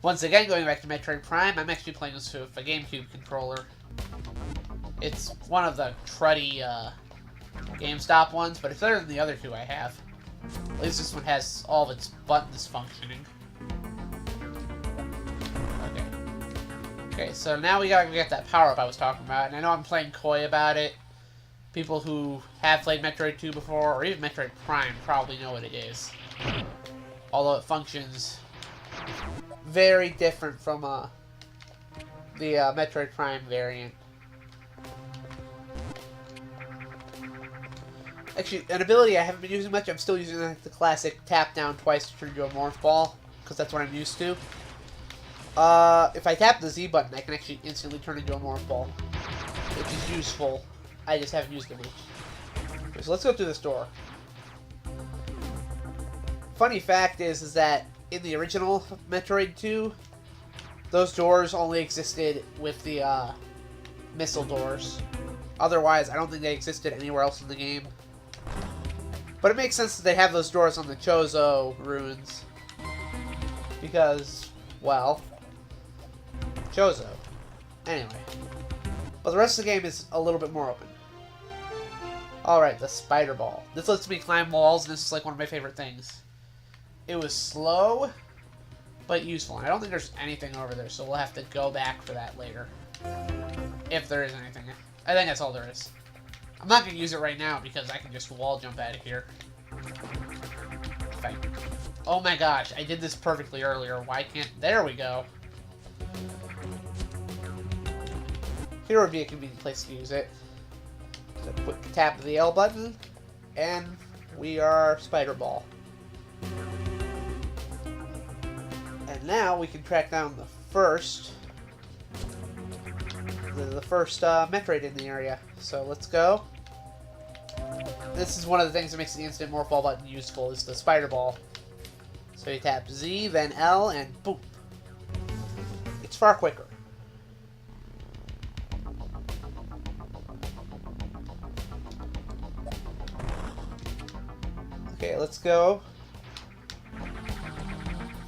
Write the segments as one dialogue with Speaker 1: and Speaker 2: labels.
Speaker 1: Once again, going back to Metroid Prime, I'm actually playing this with a GameCube controller. It's one of the cruddy GameStop ones, but it's better than the other two I have. At least this one has all of its buttons functioning. Okay, so now we gotta get that power-up I was talking about, and I know I'm playing coy about it. People who have played Metroid 2 before, or even Metroid Prime, probably know what it is. Although it functions very different from the Metroid Prime variant. Actually, an ability I haven't been using much, I'm still using the classic tap down twice to turn into a morph ball, because that's what I'm used to. If I tap the Z button, I can actually instantly turn into a morph ball, which is useful. I just haven't used it much. Okay, so let's go through this door. Funny fact is that in the original Metroid 2, those doors only existed with the missile doors. Otherwise, I don't think they existed anywhere else in the game. But it makes sense that they have those doors on the Chozo ruins. Because, well, Chozo. Anyway. But the rest of the game is a little bit more open. Alright, the spider ball. This lets me climb walls, and this is like one of my favorite things. It was slow, but useful. And I don't think there's anything over there, so we'll have to go back for that later. If there is anything. I think that's all there is. I'm not going to use it right now because I can just wall jump out of here. Oh my gosh, I did this perfectly earlier. Why can't... There we go. Here would be a convenient place to use it. So quick tap the L button, and we are Spider Ball. And now we can track down the first Metroid in the area. So let's go. This is one of the things that makes the instant morph ball button useful, is the spider ball. So you tap Z, then L, and boom. It's far quicker. Okay, let's go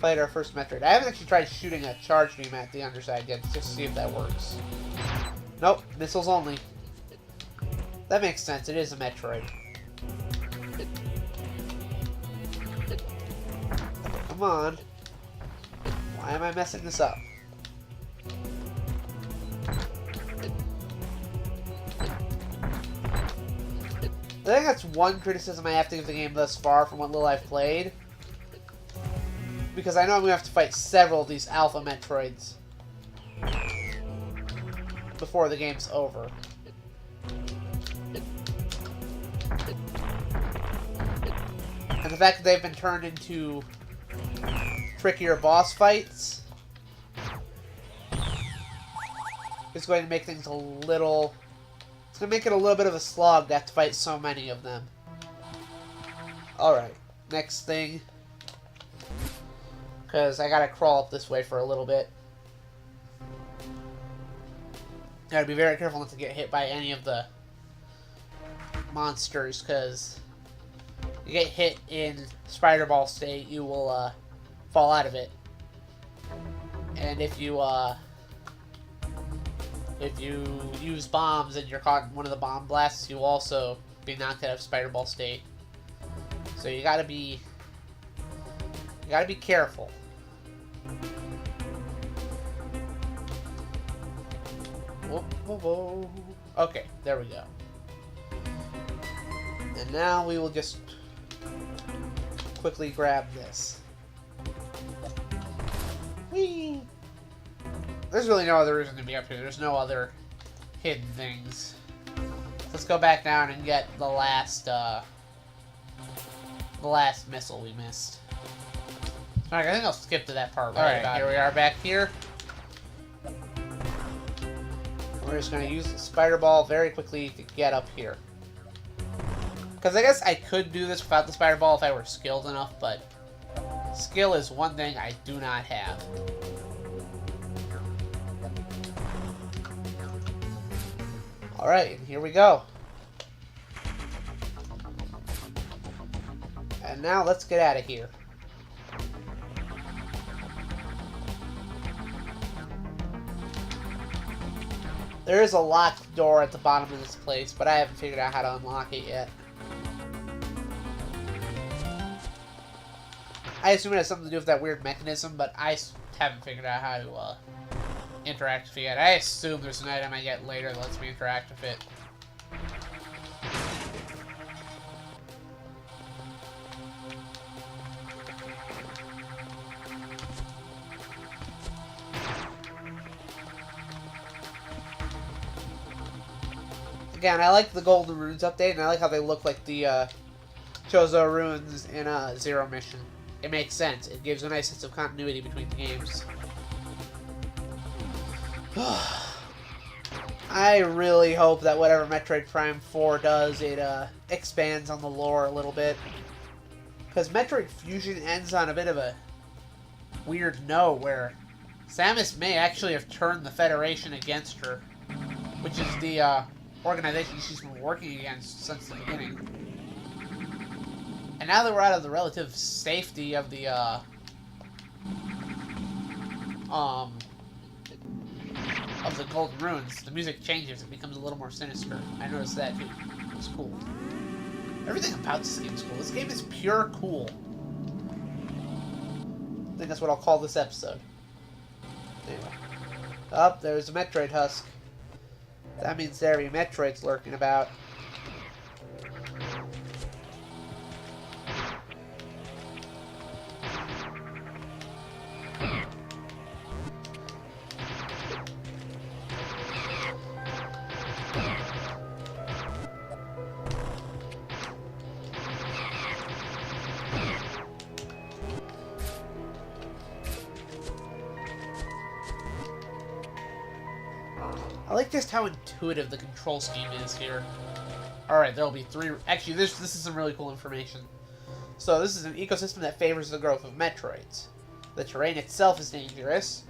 Speaker 1: fight our first Metroid. I haven't actually tried shooting a charge beam at the underside yet, just to see if that works. Nope, missiles only. That makes sense, it is a Metroid. Come on. Why am I messing this up? I think that's one criticism I have to give the game thus far from what little I've played. Because I know I'm going to have to fight several of these Alpha Metroids before the game's over. And the fact that they've been turned into trickier boss fights is going to make things a little... It's going to make it a little bit of a slog to have to fight so many of them. Alright, next thing. Because I gotta crawl up this way for a little bit. Gotta be very careful not to get hit by any of the monsters, because you get hit in Spider Ball state, you will fall out of it. And if you use bombs and you're caught in one of the bomb blasts, you'll also be knocked out of Spider Ball state. So you gotta be careful. Whoa, whoa, whoa. Okay, there we go. And now we will just quickly grab this. Whee! There's really no other reason to be up here. There's no other hidden things. Let's go back down and get the last missile we missed. Alright, I think I'll skip to that part. Alright, here we are back here. We're just going to use the spider ball very quickly to get up here. Because I guess I could do this without the spider ball if I were skilled enough, but skill is one thing I do not have. Alright, and here we go. And now let's get out of here. There is a locked door at the bottom of this place, but I haven't figured out how to unlock it yet. I assume it has something to do with that weird mechanism, but I haven't figured out how to interact with it yet. I assume there's an item I get later that lets me interact with it. Again, I like the Golden Runes update, and I like how they look like the Chozo runes in Zero Mission. It makes sense. It gives a nice sense of continuity between the games. I really hope that whatever Metroid Prime 4 does, it expands on the lore a little bit. Because Metroid Fusion ends on a bit of a weird note where Samus may actually have turned the Federation against her, which is the organization she's been working against since the beginning. And now that we're out of the relative safety of the Golden Runes, the music changes. It becomes a little more sinister. I noticed that too. It's cool. Everything about this game is cool. This game is pure cool. I think that's what I'll call this episode. Anyway. Up, there's a Metroid husk. That means there be Metroids lurking about. I like just how intuitive the control scheme is here. Alright, there'll be 3... Actually, this is some really cool information. So, this is an ecosystem that favors the growth of Metroids. The terrain itself is dangerous.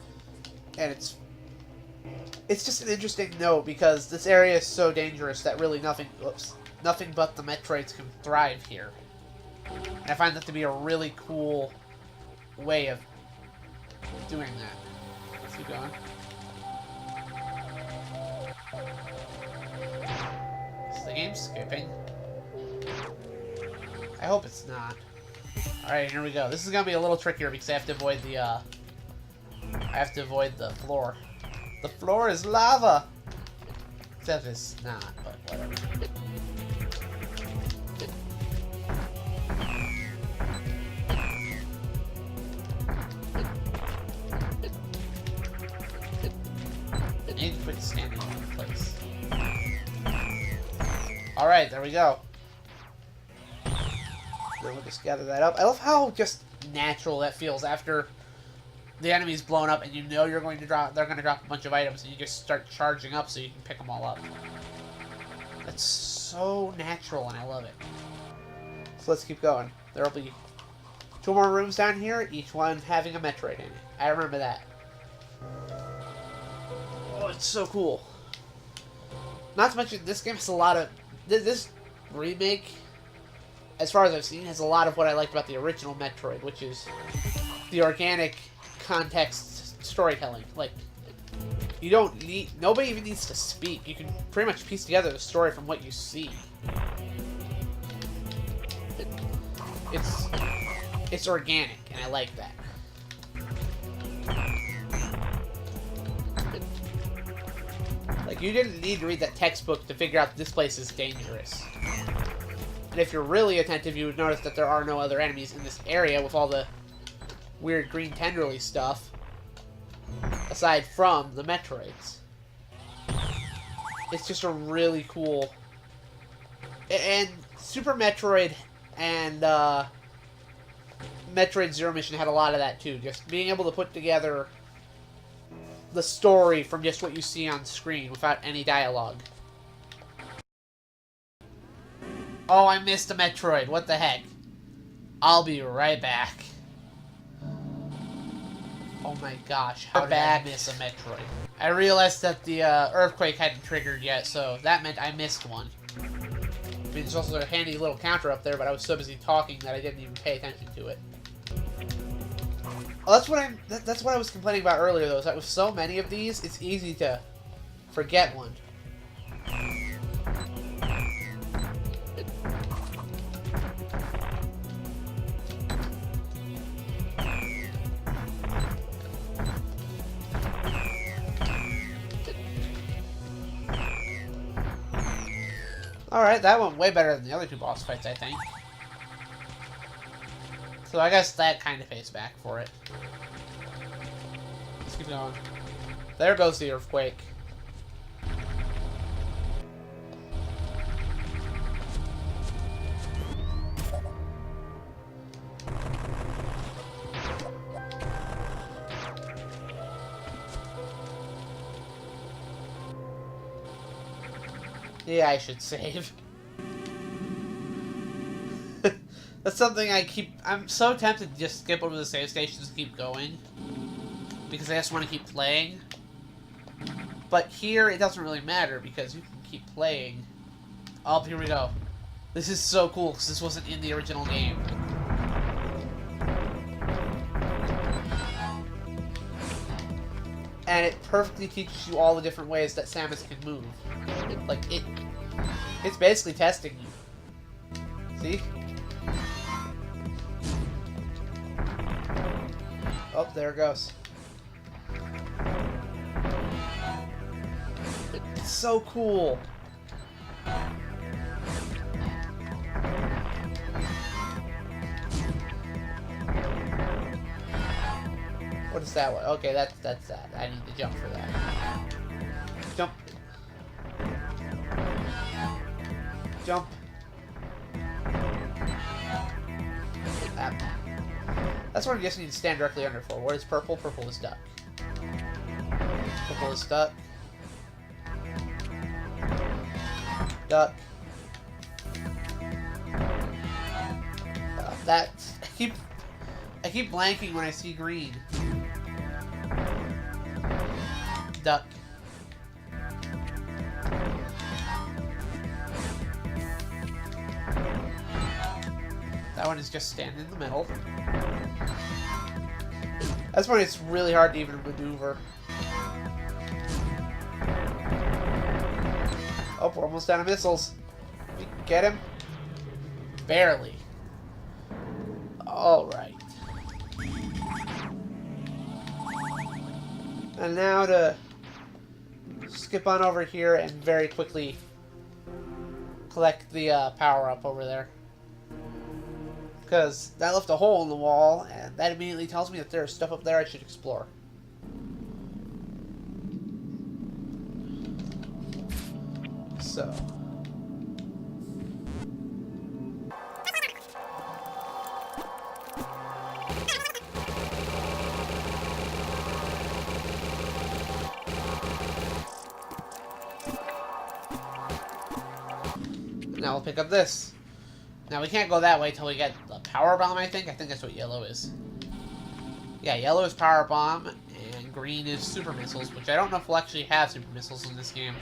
Speaker 1: And it's just an interesting note, because this area is so dangerous that really nothing but the Metroids can thrive here. And I find that to be a really cool way of doing that. Let's keep going. Is the game skipping? I hope it's not. Alright, here we go. This is gonna be a little trickier because I have to avoid the floor. The floor is lava! Except it's not, but whatever. I need to quit standing in place. Alright, there we go. Then we'll just gather that up. I love how just natural that feels after the enemy's blown up and you know they're going to drop a bunch of items and you just start charging up so you can pick them all up. That's so natural and I love it. So let's keep going. There'll be 2 more rooms down here, each one having a Metroid in it. I remember that. Oh, it's so cool. Not to mention, this game has a lot of... This remake, as far as I've seen, has a lot of what I liked about the original Metroid, which is the organic context storytelling. Like, you don't need... Nobody even needs to speak. You can pretty much piece together the story from what you see. It's organic, and I like that. Like, you didn't need to read that textbook to figure out this place is dangerous. And if you're really attentive, you would notice that there are no other enemies in this area with all the weird green tenderly stuff, aside from the Metroids. It's just a really cool... And Super Metroid and Metroid Zero Mission had a lot of that too. Just being able to put together the story from just what you see on screen without any dialogue. Oh, I missed a Metroid. What the heck? I'll be right back. Oh my gosh, how did I miss a Metroid? I realized that the earthquake hadn't triggered yet, so that meant I missed one. I mean, there's also a handy little counter up there, but I was so busy talking that I didn't even pay attention to it. Oh, that's what I was complaining about earlier, though, is that with so many of these, it's easy to forget one. Alright, that went way better than the other two boss fights, I think. So I guess that kind of pays back for it. Let's keep going. There goes the earthquake. Yeah, I should save. That's something I'm so tempted to just skip over the save stations and keep going. Because I just want to keep playing. But here, it doesn't really matter because you can keep playing. Oh, here we go. This is so cool because this wasn't in the original game. And it perfectly teaches you all the different ways that Samus can move. It's basically testing you. See? Oh, there it goes. It's so cool. What is that one? Okay, that's that. I need to jump for that. Jump. Jump. That's what I just need to stand directly under for. What is purple? Purple is stuck. Purple is stuck. Duck. I keep blanking when I see green. Duck. That one is just standing in the middle. That's when it's really hard to even maneuver. Oh, we're almost out of missiles. We can get him? Barely. Alright. And now to skip on over here and very quickly collect the power-up over there. Because that left a hole in the wall, and that immediately tells me that there's stuff up there I should explore. So. Now we'll pick up this. Now we can't go that way till we get the power bomb, I think. I think that's what yellow is. Yeah, yellow is power bomb, and green is super missiles, which I don't know if we'll actually have super missiles in this game.